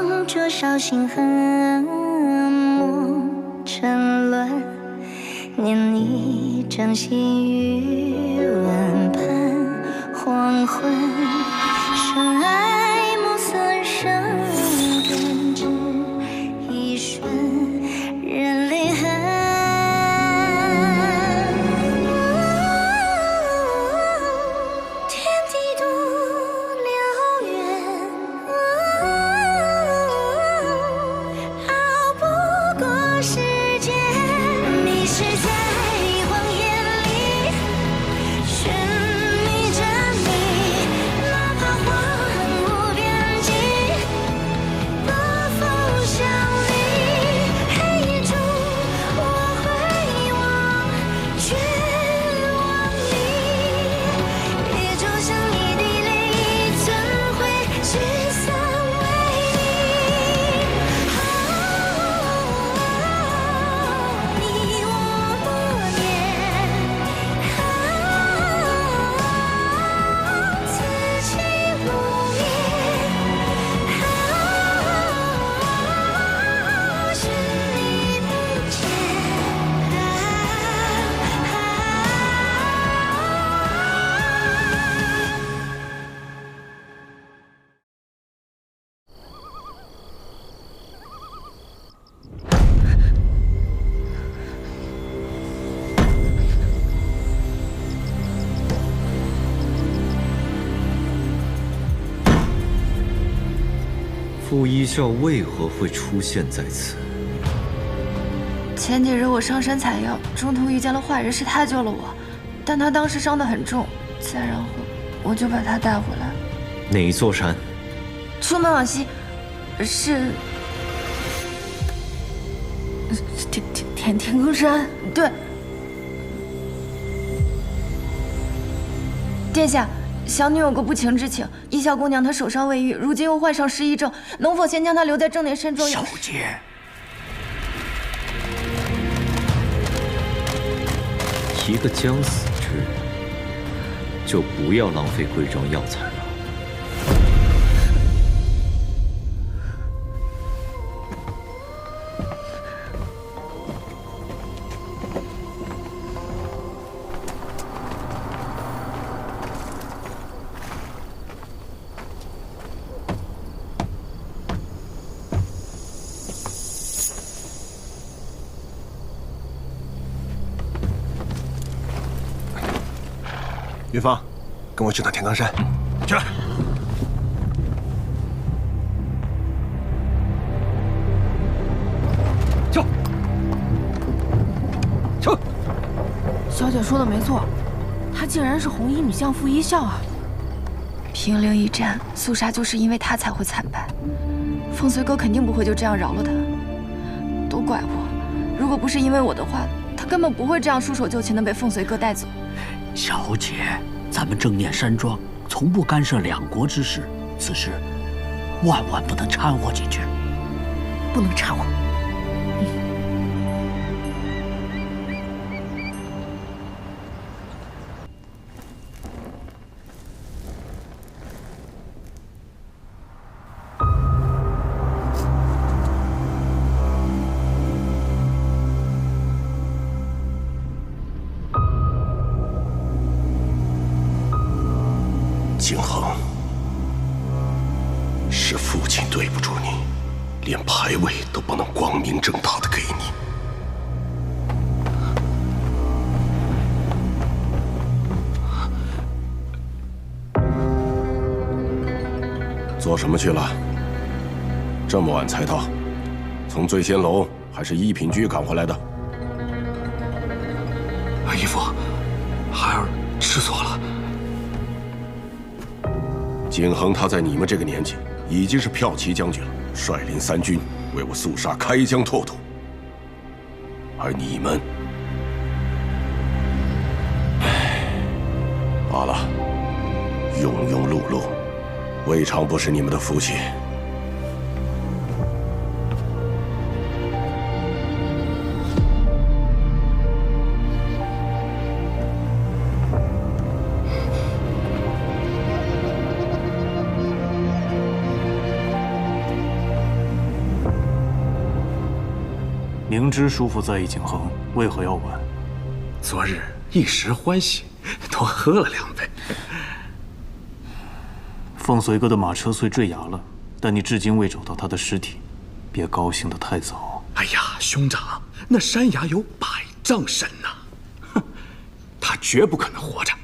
望灼烧心痕，磨沉沦，念你掌心于碗盘，黄昏，深爱暮色生，根植一瞬，人泪痕。天地多辽远，熬不过时间。迷失在谎言里，寻觅着你，哪怕荒无边际，暴风向里，黑夜中我回望，绝望里，也就像一滴泪怎会聚散为你？你我多年，此情不灭，是你不见。傅一笑为何会出现在此？前几日我上山采药，中途遇见了坏人，是他救了我，但他当时伤得很重，再然后我就把他带回来。哪座山？出门往西，是天空山。对，殿下，小女有个不情之请，一笑姑娘她手伤未愈，如今又患上失忆症，能否先将她留在正殿山中？小姐，一个将死之人，就不要浪费贵重药材了。云芳，跟我去趟天罡山。去。走。走。小姐说的没错，她竟然是红衣女将傅一笑啊！平陵一战，肃杀就是因为他才会惨败。凤随哥肯定不会就这样饶了他，都怪我，如果不是因为我的话，他根本不会这样束手就擒的被凤随哥带走。小姐，咱们正念山庄从不干涉两国之事，此事万万不能掺和进去。不能掺和。景恒，是父亲对不住你，连牌位都不能光明正大的给你。做什么去了？这么晚才到，从醉仙楼还是一品居赶回来的？义父，孩儿知错了。景恒他在你们这个年纪已经是骠骑将军了，率领三军为我肃杀开疆拓土，而你们，罢了，庸庸碌碌，未尝不是你们的福气。明知叔父在意景恒，为何要挽？昨日一时欢喜，多喝了2杯。凤随哥的马车虽坠崖了，但你至今未找到他的尸体，别高兴得太早。哎呀，兄长，那山崖有100丈深呐，哼，他绝不可能活着。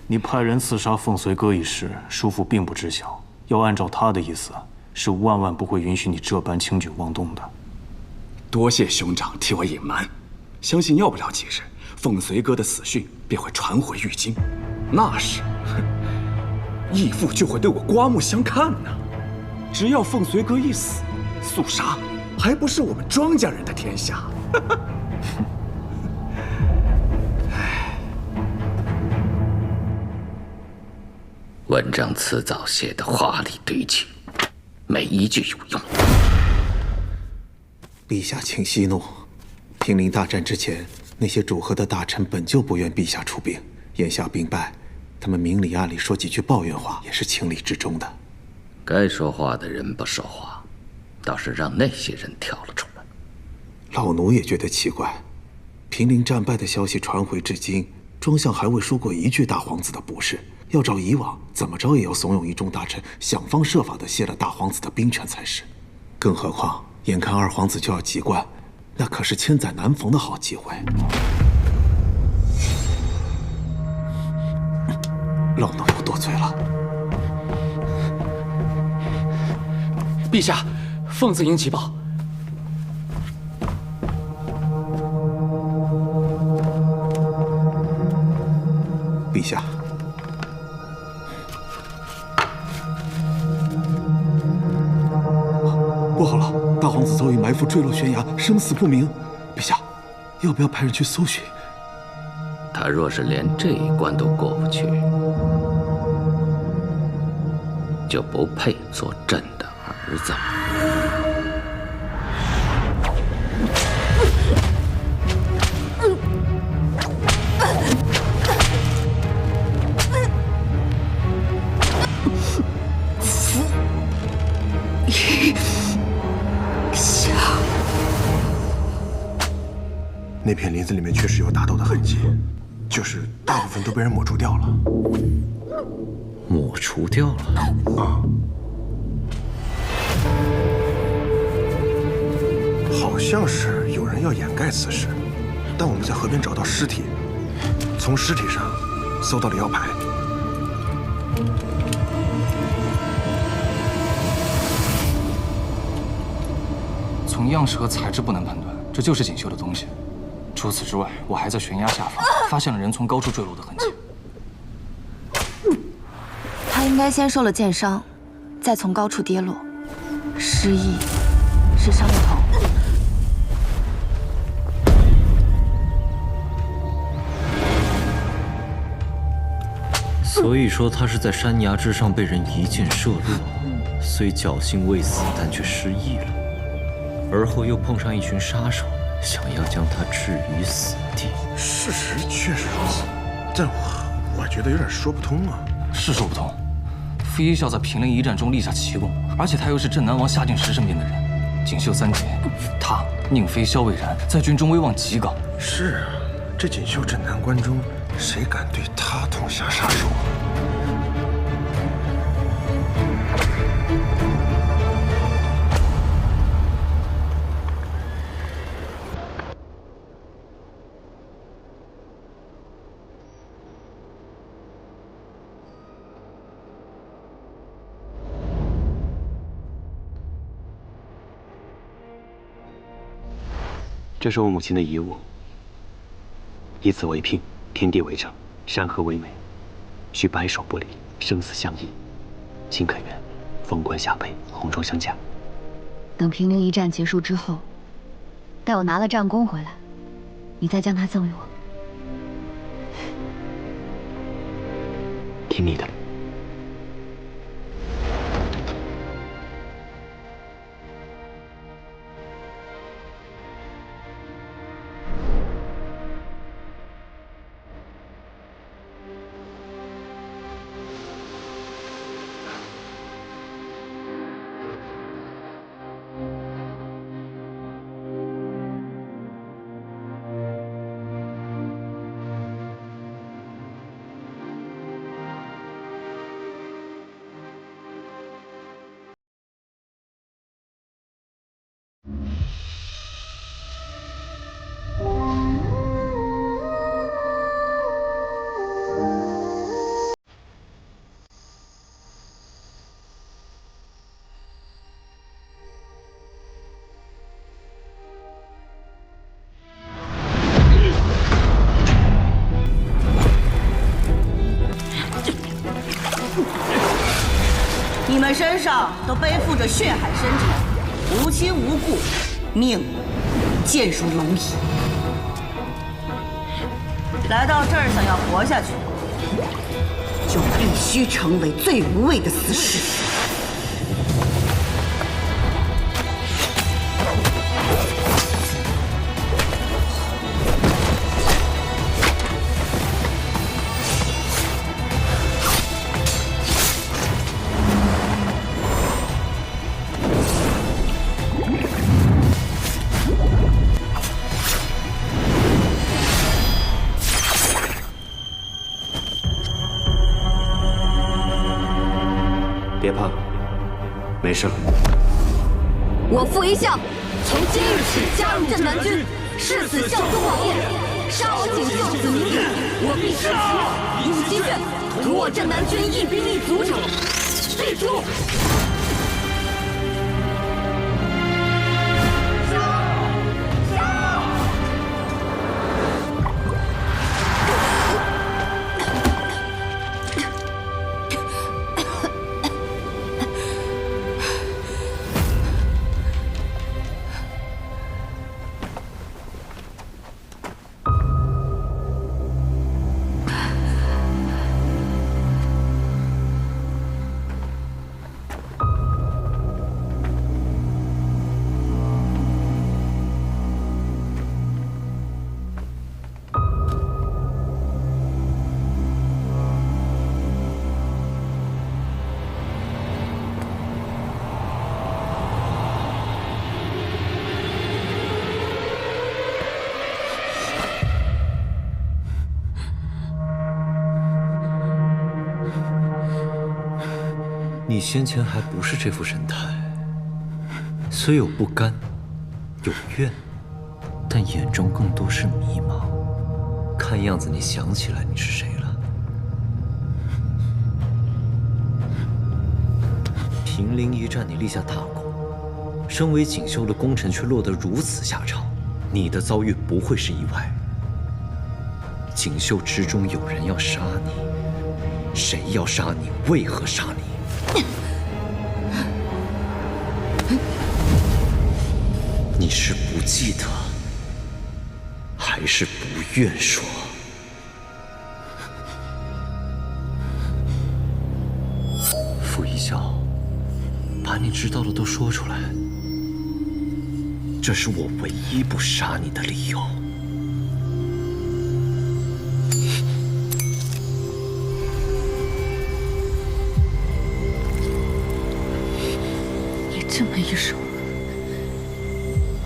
你派人刺杀凤随哥一事，叔父并不知晓。要按照他的意思，是万万不会允许你这般轻举妄动的。多谢兄长替我隐瞒，相信要不了几日，凤随哥的死讯便会传回玉京，那时，义父就会对我刮目相看呢。只要凤随哥一死，肃杀还不是我们庄家人的天下？文章辞藻写得华丽堆砌，每一句有用。陛下请息怒。平陵大战之前，那些主和的大臣本就不愿陛下出兵，眼下兵败，他们明里暗里说几句抱怨话，也是情理之中的。该说话的人不说话，倒是让那些人跳了出来。老奴也觉得奇怪，平陵战败的消息传回至今，庄相还未说过一句大皇子的不是。要照以往，怎么着也要怂恿一众大臣想方设法地卸了大皇子的兵权才是。更何况，眼看二皇子就要及冠，那可是千载难逢的好机会。老奴又多嘴了。陛下，凤子营急报。陛下。不好了，大皇子遭遇埋伏，坠落悬崖，生死不明。陛下，要不要派人去搜寻？他若是连这一关都过不去，就不配做朕的儿子。那片林子里面确实有打斗的痕迹，就是大部分都被人抹除掉了。抹除掉了？啊，好像是有人要掩盖此事，但我们在河边找到尸体，从尸体上搜到了腰牌。从样式和材质不难判断，这就是锦绣的东西。除此之外，我还在悬崖下方发现了人从高处坠落的痕迹。他应该先受了箭伤，再从高处跌落，失忆是伤了头。所以说他是在山崖之上被人一箭射落，虽侥幸未死，但却失忆了。而后又碰上一群杀手，想要将他置于死地。事实确实如此，但我觉得有点说不通啊。是说不通。傅一笑在平陵一战中立下奇功，而且他又是镇南王夏敬时身边的人。锦绣三杰，他、宁妃、萧蔚然在军中威望极高。是啊，这锦绣镇南关中，谁敢对他痛下杀手啊？这是我母亲的遗物，以此为聘，天地为证，山河为媒，须白首不离，生死相依。卿可愿封官下陪，红妆相嫁？等平陵一战结束之后，待我拿了战功回来，你再将它赠与我。听你的。身上都背负着血海深仇，无亲无故，命贱如蝼蚁。来到这儿想要活下去，就必须成为最无畏的死士。别怕，没事了。我傅一笑，从今日起加入镇南军，誓死效忠王爷。杀我锦绣子民女，我必誓死永积怨。图我镇南军一兵一卒者，立诛。你先前还不是这副神态，虽有不甘，有怨，但眼中更多是迷茫。看样子你想起来你是谁了。平陵一战你立下大功，身为锦绣的功臣却落得如此下场，你的遭遇不会是意外。锦绣之中有人要杀你，谁要杀你？为何杀你？你是不记得，还是不愿说？傅一笑，把你知道的都说出来，这是我唯一不杀你的理由。你这么一说，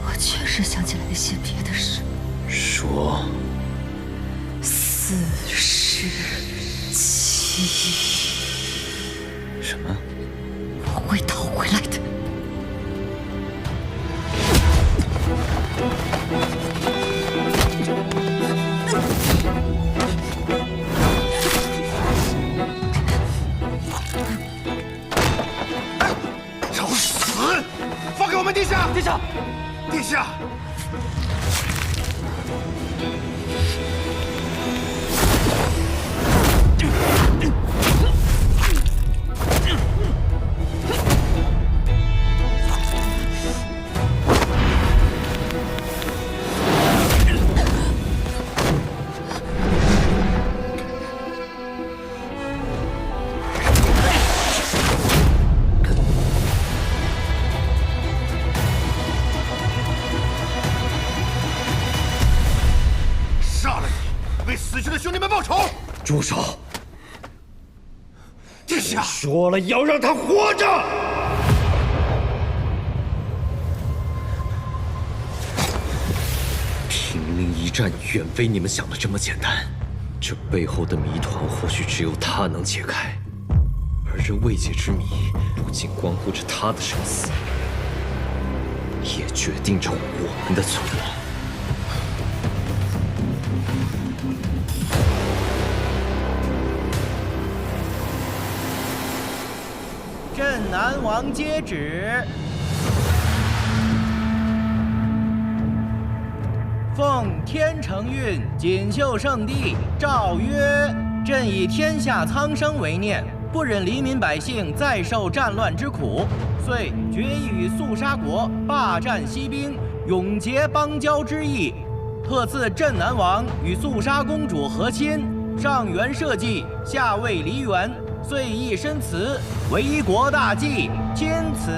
我确实想起来一些别的事。说。4世7。什么？我会讨回来的。找死！放给我们殿下！殿下！殿下！住手！殿下说了要让他活着。平陵一战远非你们想的这么简单，这背后的谜团或许只有他能解开，而这未解之谜不仅关乎着他的生死，也决定着我们的存亡。镇南王接旨：奉天承运锦绣圣地诏曰：朕以天下苍生为念，不忍黎民百姓再受战乱之苦，遂决意与肃杀国霸占西滨，永结邦交之意。特赐镇南王与肃杀公主和亲，上元社稷，下为梨园，遂意申辞，为国大计，钦此。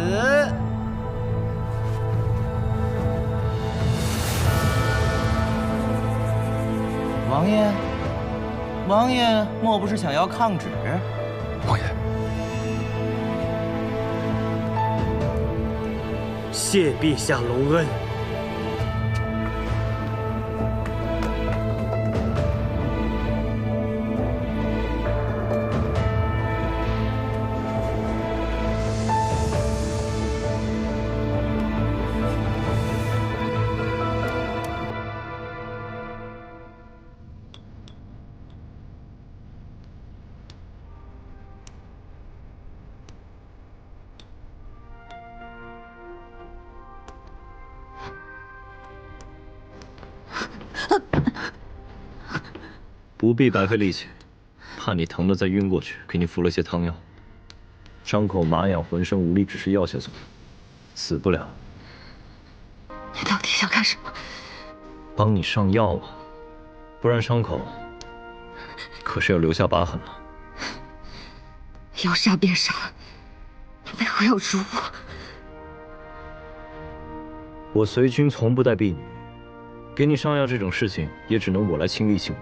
王爷，王爷莫不是想要抗旨？王爷，谢陛下隆恩。不必白费力气，怕你疼了再晕过去，给你服了些汤药。伤口麻痒，浑身无力，只是药效作用，死不了。你到底想干什么？帮你上药啊，不然伤口可是要留下疤痕了。要杀便杀，你为何要辱我？我随军从不带婢女，给你上药这种事情也只能我来亲力亲为。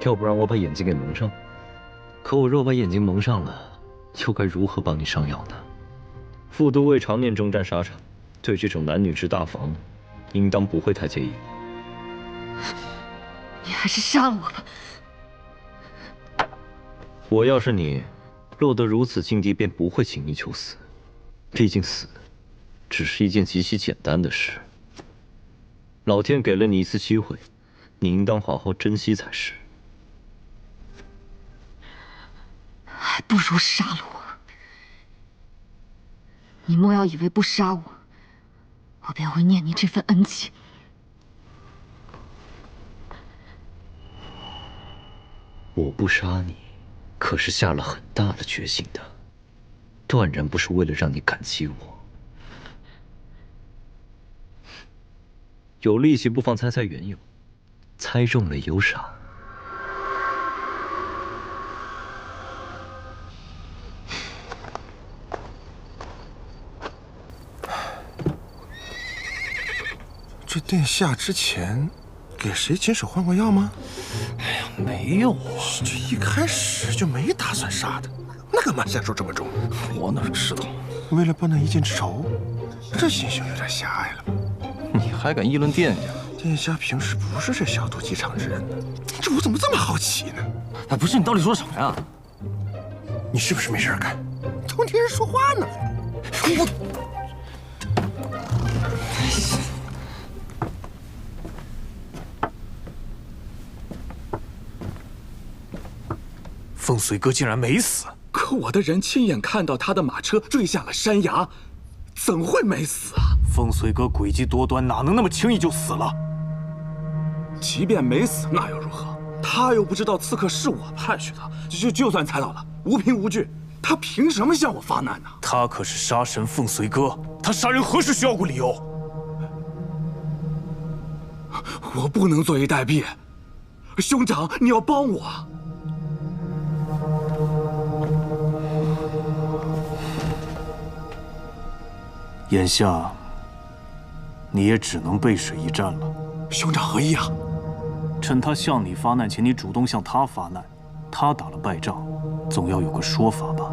要不然我把眼睛给蒙上，可我若把眼睛蒙上了，又该如何帮你上药呢？副都尉常年征战沙场，对这种男女之大防，应当不会太介意。你还是杀了我吧。我要是你，落得如此境地，便不会轻易求死。毕竟死，只是一件极其简单的事。老天给了你一次机会，你应当好好珍惜才是。还不如杀了我！你莫要以为不杀我，我便会念你这份恩情。我不杀你，可是下了很大的决心的，断然不是为了让你感激我。有力气不妨猜猜缘由，猜中了有赏。这殿下之前给谁亲手换过药吗？哎呀，没有啊！这一开始就没打算杀的，那干嘛下手这么重？我哪知道？为了报那一箭之仇，这心胸有点狭隘了吧？你还敢议论殿下？殿下平时不是这小肚鸡肠之人呢，这我怎么这么好奇呢？哎，不是，你到底说什么呀？你是不是没事干？偷听人说话呢？我。凤随哥竟然没死，可我的人亲眼看到他的马车坠下了山崖，怎会没死啊？凤随哥诡计多端，哪能那么轻易就死了？即便没死，那又如何？他又不知道刺客是我派去的，就算猜到了，无凭无据，他凭什么向我发难呢？他可是杀神凤随哥，他杀人何时需要过理由？我不能坐以待毙，兄长，你要帮我。眼下，你也只能背水一战了。兄长何意啊？趁他向你发难前，你主动向他发难，他打了败仗，总要有个说法吧？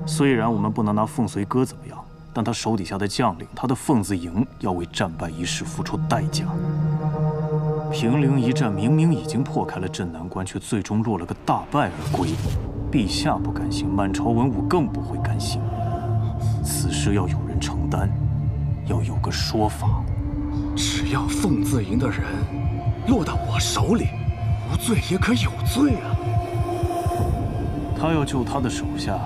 虽然我们不能拿凤随哥怎么样，但他手底下的将领，他的凤子营要为战败一事付出代价。平陵一战明明已经破开了镇南关，却最终落了个大败而归。陛下不甘心，满朝文武更不会甘心。此事要有人承担，要有个说法。只要凤字营的人落到我手里，无罪也可有罪啊！他要救他的手下，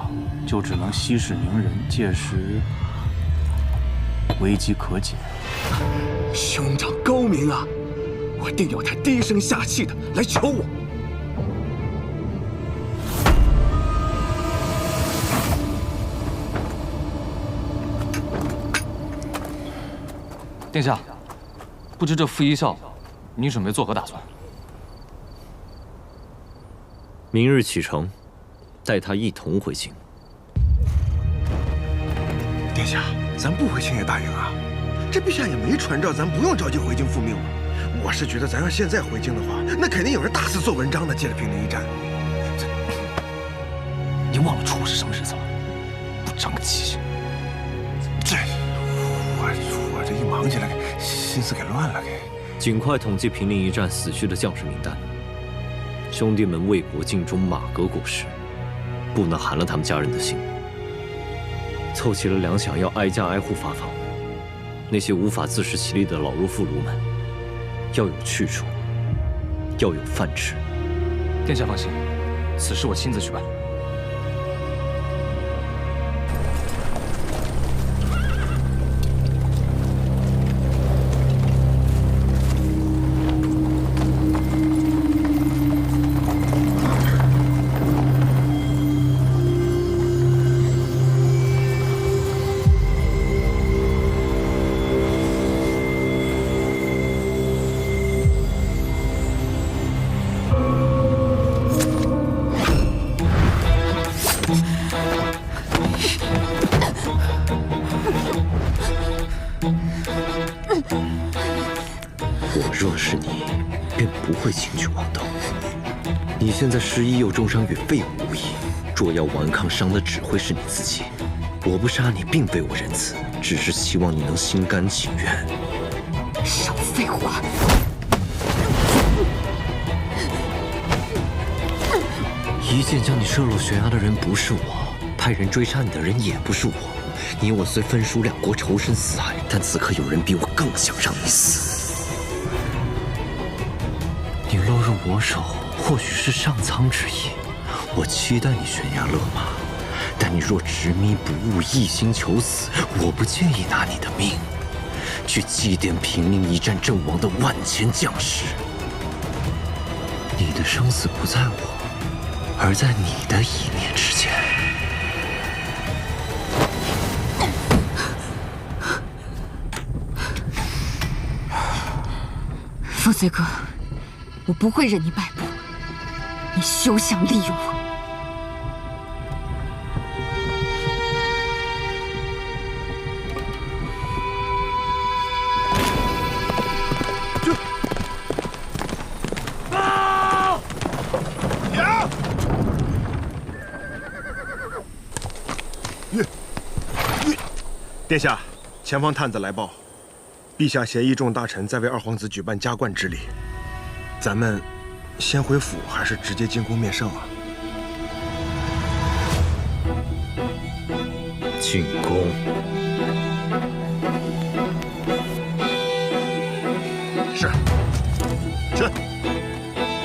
就只能息事宁人，届时危机可解。兄长高明啊！我定要他低声下气的来求我。殿下，不知这傅一笑，你准备作何打算？明日启程，带他一同回京。殿下，咱不回京也答应啊。这陛下也没传召，咱不用着急回京复命了。我是觉得，咱要现在回京的话，那肯定有人大肆做文章的，借着平陵一战。你忘了初五是什么日子了？不长个记性。这，我这一忙起来，心思给乱了，给。尽快统计平陵一战死去的将士名单。兄弟们为国尽忠，马革裹尸，不能寒了他们家人的心。凑齐了粮饷，要挨家挨户发放。那些无法自食其力的老弱妇孺们，要有去处，要有饭吃。殿下放心，此事我亲自去办。若是你，便不会轻举妄动。你现在失忆又重伤，远非无益。若要顽抗，伤的只会是你自己。我不杀你，并非我仁慈，只是希望你能心甘情愿。少废话！一箭将你射落悬崖的人不是我，派人追杀你的人也不是我。你我虽分属两国，仇深似海，但此刻有人比我更想让你死。你落入我手，或许是上苍之意。我期待你悬崖勒马，但你若执迷不悟，一心求死，我不介意拿你的命，去祭奠平陵一战阵亡的万千将士。你的生死不在我，而在你的一念之间。傅随哥，我不会任你摆布，你休想利用我。殿下，前方探子来报，陛下协议众大臣在为二皇子举办加冠之礼。咱们先回府，还是直接进宫面圣啊？进宫。是。是。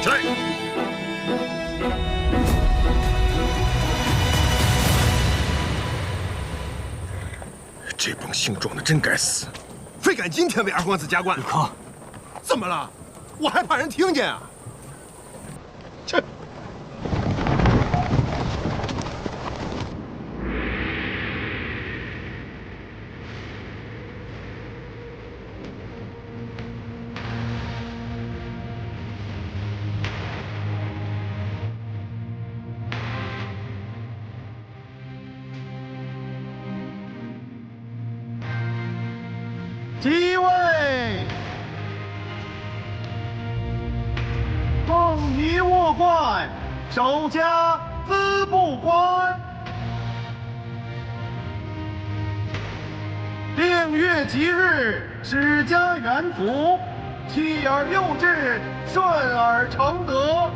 是。这帮姓庄的真该死，非赶今天为二皇子加冠。可，怎么了？我还怕人听见啊！这。即位，奉仪握冠，手加资部官。定月吉日，始加元服，7而6至，顺而成德，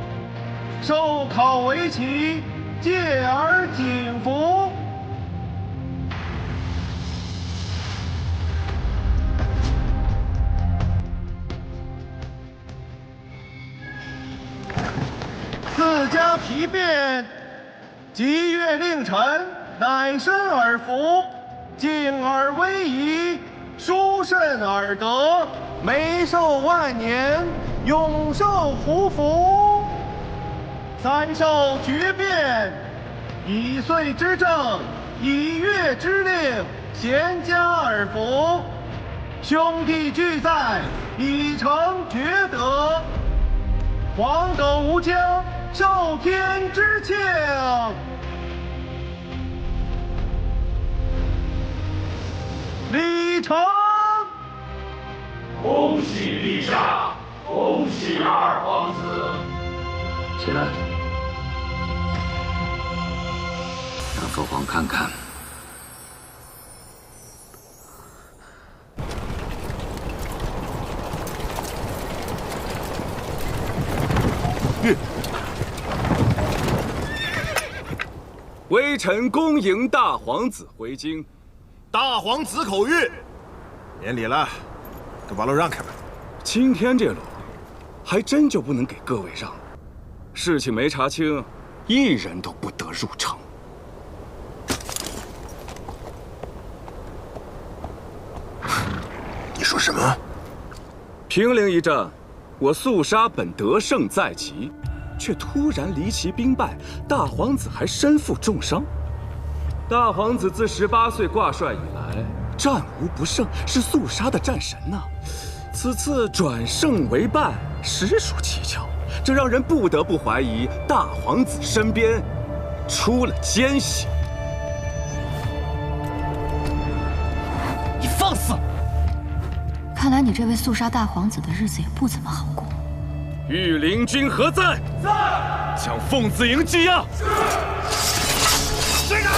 授考为旗，戒而景服。自家皮变，吉月令臣，乃身而服，敬而威仪，殊甚而得，眉寿万年，永寿胡服。3授诀变，以岁之政，以月之令，贤加而服。兄弟俱在，以成厥德。黄斗无疆，受天之庆。礼成。恭喜陛下，恭喜二皇子。起来，让父皇看看。微臣恭迎大皇子回京。大皇子口谕。免礼了，给八路让开吧。今天这路，还真就不能给各位让。事情没查清，一人都不得入城。你说什么？平陵一战，我肃杀本得胜在即，却突然离奇兵败，大皇子还身负重伤。大皇子自18岁挂帅以来，战无不胜，是肃杀的战神呐。此次转胜为败，实属蹊跷。这让人不得不怀疑大皇子身边出了奸细。你放肆！看来你这位肃杀大皇子的日子也不怎么好过。御林军何在？在。将凤子营羁押。谁敢？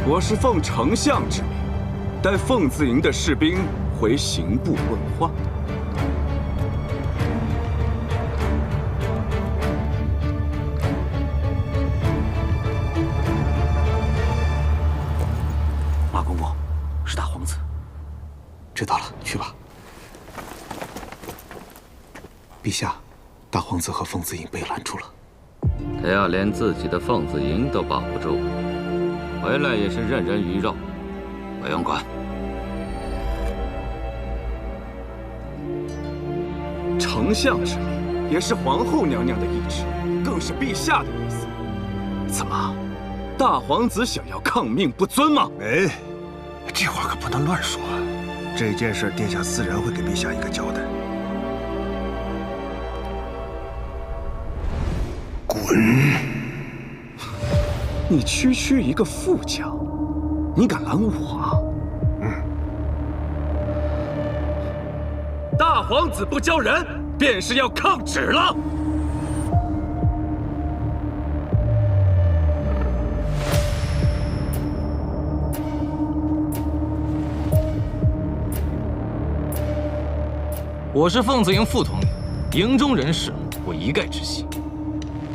我是奉丞相之命，带凤子营的士兵回刑部问话。马公公，是大皇子。知道了，去吧。陛下，大皇子和凤子营被拦住了。他要连自己的凤子营都保不住。回来也是任人鱼肉，不用管。丞相之命，也是皇后娘娘的懿旨，更是陛下的意思。怎么，大皇子想要抗命不遵吗？哎，这话可不能乱说。这件事，殿下自然会给陛下一个交代。滚！你区一个副将，你敢拦我？大皇子不交人，便是要抗旨了。我是凤子营副统领，营中人事我一概知悉，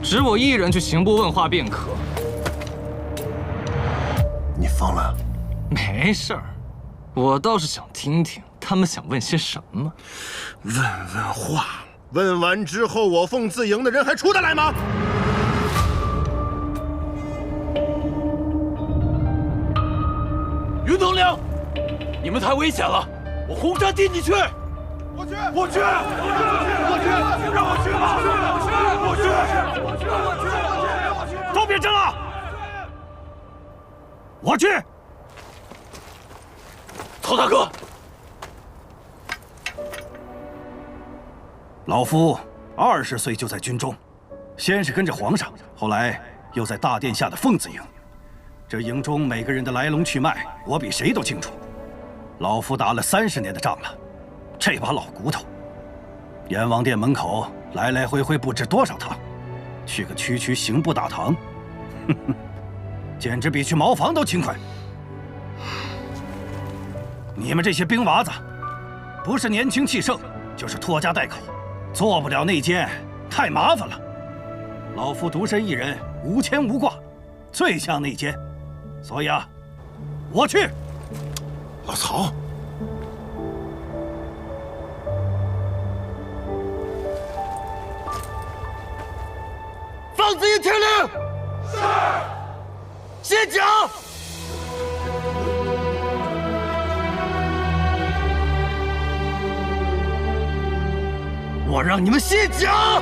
只我一人去刑部问话便可。你疯了？没事儿，我倒是想听听他们想问些什么。问话，问完之后，我凤自营的人还出得来吗？云统领，你们太危险了，我红山替你去。我去，让我去吧！都别争了，我去。曹大哥，老夫20岁就在军中，先是跟着皇上，后来又在大殿下的凤子营。这营中每个人的来龙去脉，我比谁都清楚。老夫打了30年的仗了，这把老骨头，阎王殿门口来来回回不知多少趟，去个区刑部大堂，哼哼，简直比去茅房都轻快。你们这些兵娃子，不是年轻气盛，就是拖家带口，做不了内奸，太麻烦了。老夫独身一人，无牵无挂，最像内奸，所以啊，我去。老曹，放自营听令。是。先讲。我让你们卸甲！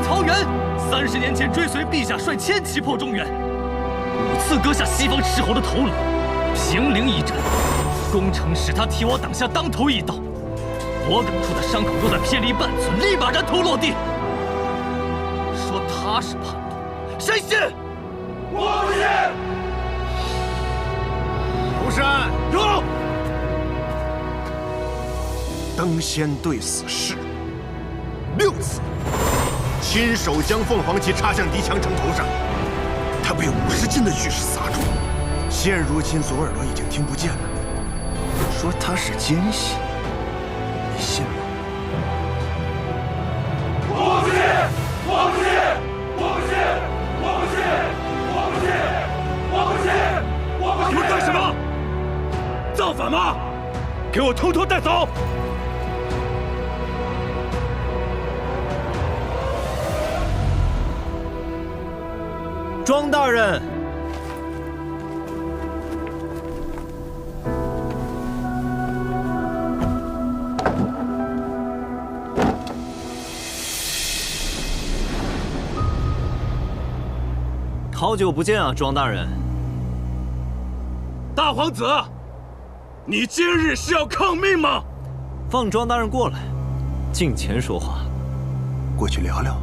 桃园，30年前追随陛下率千骑破中原，5次割下西方斥候的头颅。平陵一战，功臣使他替我挡下当头一刀，我感处的伤口若再偏离半寸，立马燃头落地。说他是叛徒，谁信？我不信。涂山有。登仙对死誓6次。亲手将凤凰旗插向狄强城头上，他被50斤的玉石砸中，现如今左耳朵已经听不见了。说他是奸细，你信吗？我不信！我不信！我不信！我不信！我不信！我不信！我不信！你们干什么？造反吗？给我偷偷带走！庄大人，好久不见啊，庄大人。大皇子，你今日是要抗命吗？放庄大人过来，近前说话。过去聊聊。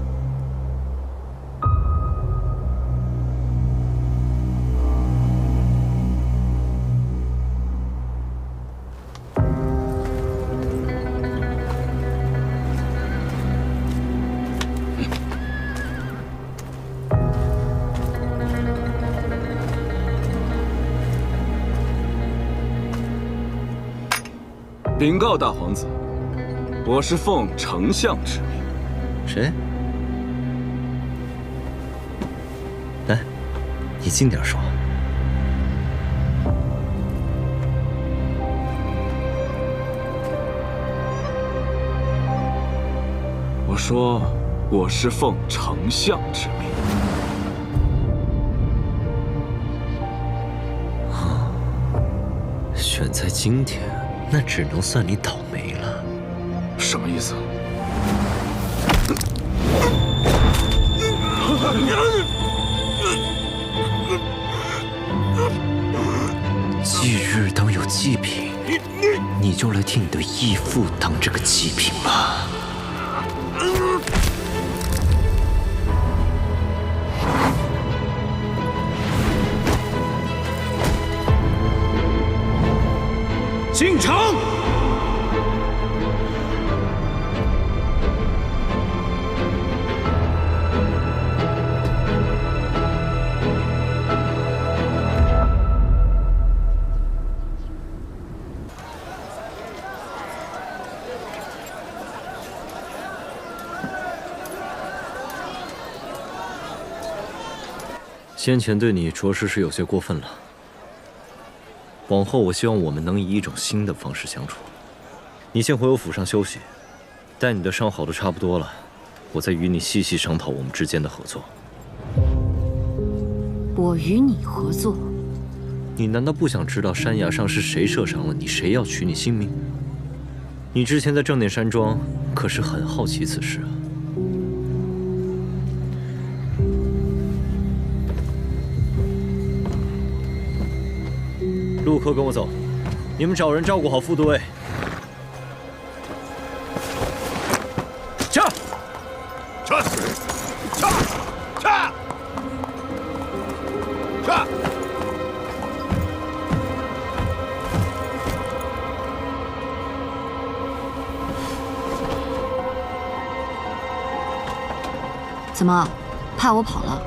禀告大皇子，我是奉丞相之命。谁？来，你近点说。我说，我是奉丞相之命。选在今天。那只能算你倒霉了。什么意思？忌日当有祭品，你就来替你的义父当这个祭品吧。进城！先前对你着实是有些过分了。往后，我希望我们能以一种新的方式相处。你先回我府上休息，待你的伤好的差不多了，我再与你细细商讨我们之间的合作。我与你合作？你难道不想知道山崖上是谁射伤了你，谁要取你性命？你之前在正殿山庄可是很好奇此事啊。陆克，跟我走，你们找人照顾好副都尉。撤！撤！撤！撤！撤！怎么，怕我跑了？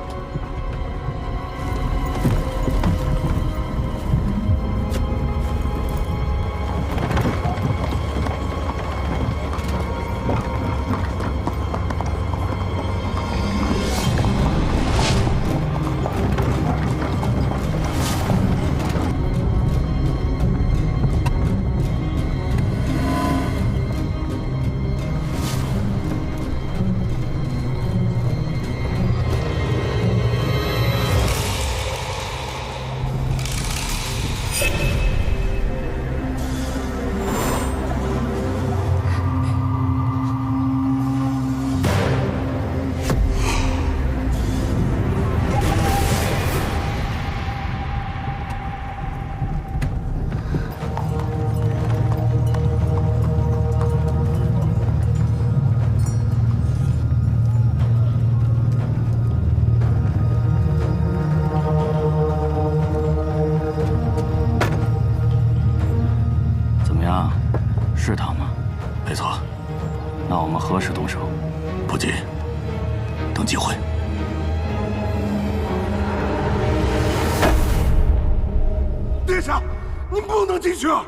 能进去啊！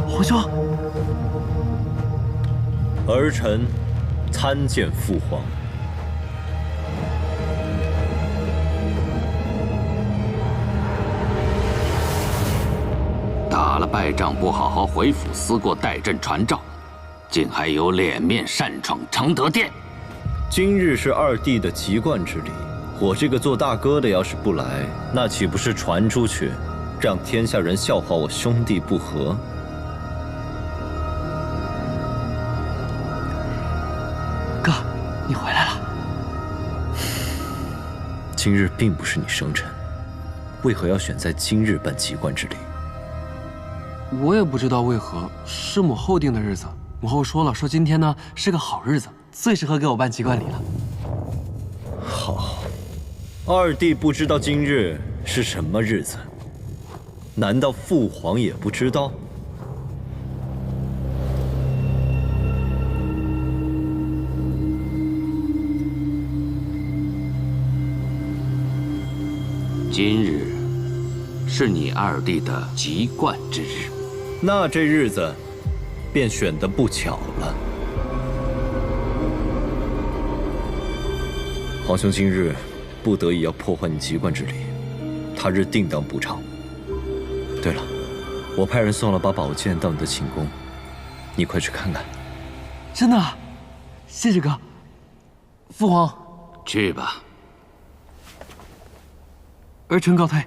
皇兄，儿臣参见父皇。打了败仗不好好回府思过代朕传诏，竟还有脸面擅闯承德殿。今日是二弟的籍贯之礼，我这个做大哥的要是不来，那岂不是传出去，让天下人笑话我兄弟不和？哥，你回来了。今日并不是你生辰，为何要选在今日办籍贯之礼？我也不知道为何，是母后定的日子。母后说了，说今天呢是个好日子，最适合给我办籍贯礼了。好，二弟不知道今日是什么日子，难道父皇也不知道？今日是你二弟的籍贯之日，那这日子便选得不巧了。皇兄今日不得已要破坏你籍贯之礼，他日定当补偿。对了，我派人送了把宝剑到你的寝宫，你快去看看。真的？谢谢哥。父皇，去吧。儿臣告退。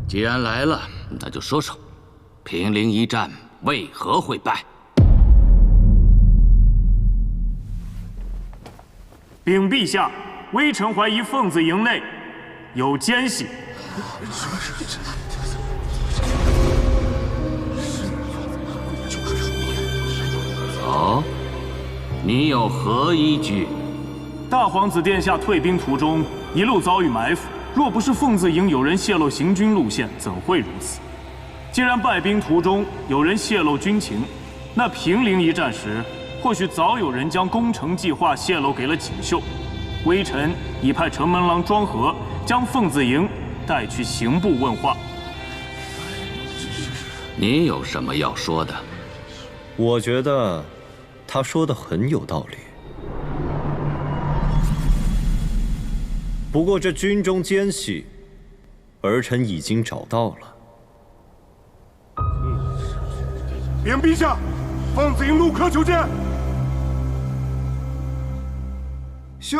既然来了，那就说说，平陵一战为何会败？禀陛下，微臣怀疑凤子营内有奸细。哦，你有何依据？大皇子殿下退兵途中，一路遭遇埋伏。若不是凤子营有人泄露行军路线，怎会如此？既然败兵途中有人泄露军情，那平陵一战时，或许早有人将攻城计划泄露给了锦绣。微臣已派城门郎庄和将凤子营带去刑部问话。你有什么要说的？我觉得他说的很有道理。不过这军中奸细，儿臣已经找到了。禀陛下，凤子营怒客求见。宣！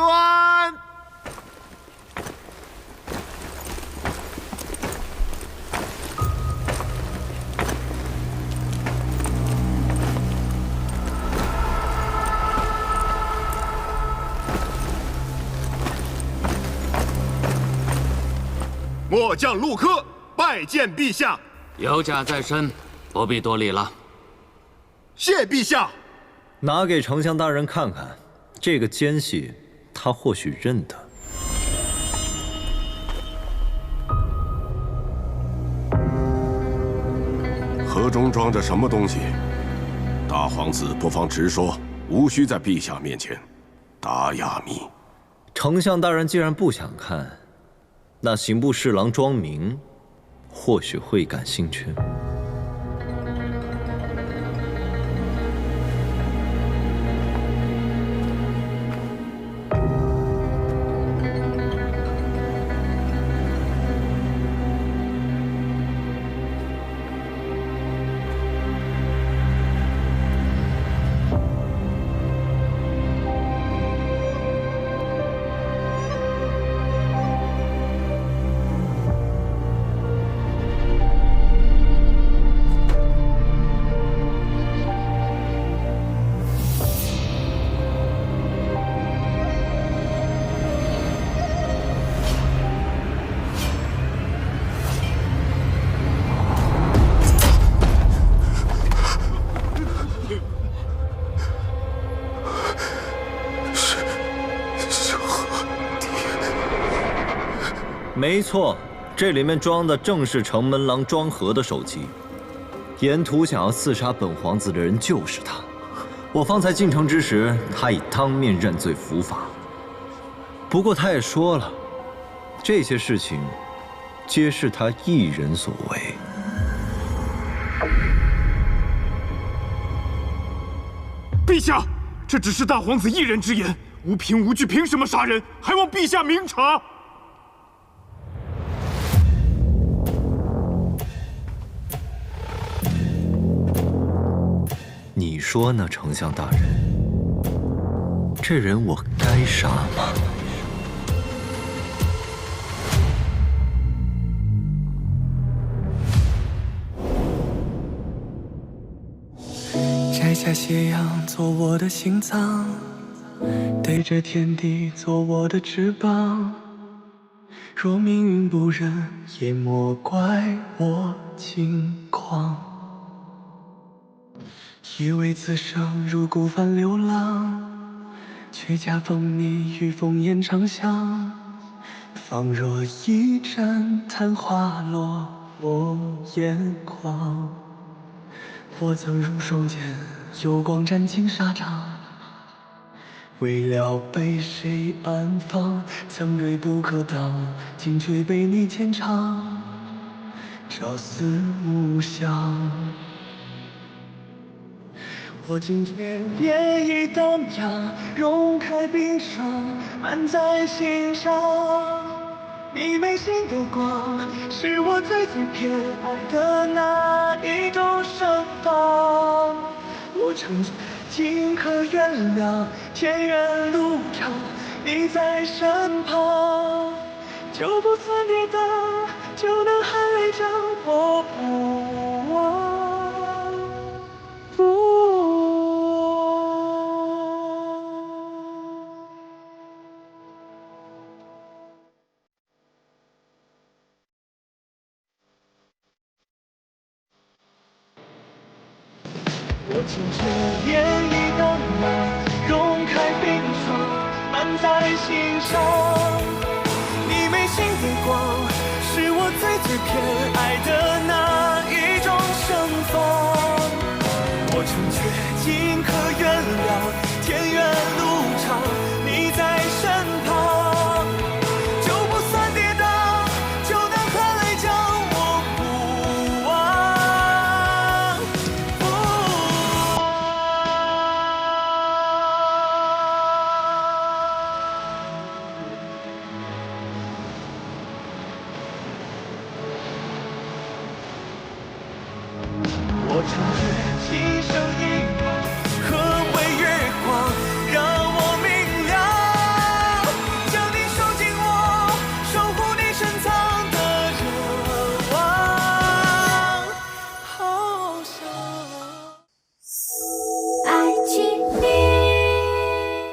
末将陆柯拜见陛下。有甲在身，不必多礼了。谢陛下。拿给丞相大人看看，这个奸细，他或许认得。盒中装着什么东西？大皇子不妨直说，无需在陛下面前打哑谜。丞相大人既然不想看，那刑部侍郎庄明或许会感兴趣。没错，这里面装的正是城门郎庄和的手机。沿途想要刺杀本皇子的人就是他。我方才进城之时，他已当面认罪伏法。不过他也说了，这些事情皆是他一人所为。陛下，这只是大皇子一人之言，无凭无据，凭什么杀人？还望陛下明察。你说呢，丞相大人？这人我该杀吗？摘下斜阳做我的心脏，对着天地做我的翅膀。若命运不仁，也莫怪我轻狂。以为此生如孤帆流浪，却恰逢你与烽烟长相。仿若一阵昙花落我眼眶。我曾入手间，幽光斩尽沙场，为了被谁安放？曾锐不可当，今却被你牵肠，朝思暮想。我今天夜已荡漾，融开冰霜，满在心上。你眉心的光，是我最偏爱的那一种盛放。我曾情可原谅，天远路长，你在身旁，就不算跌宕，就能含泪将我不忘。我情却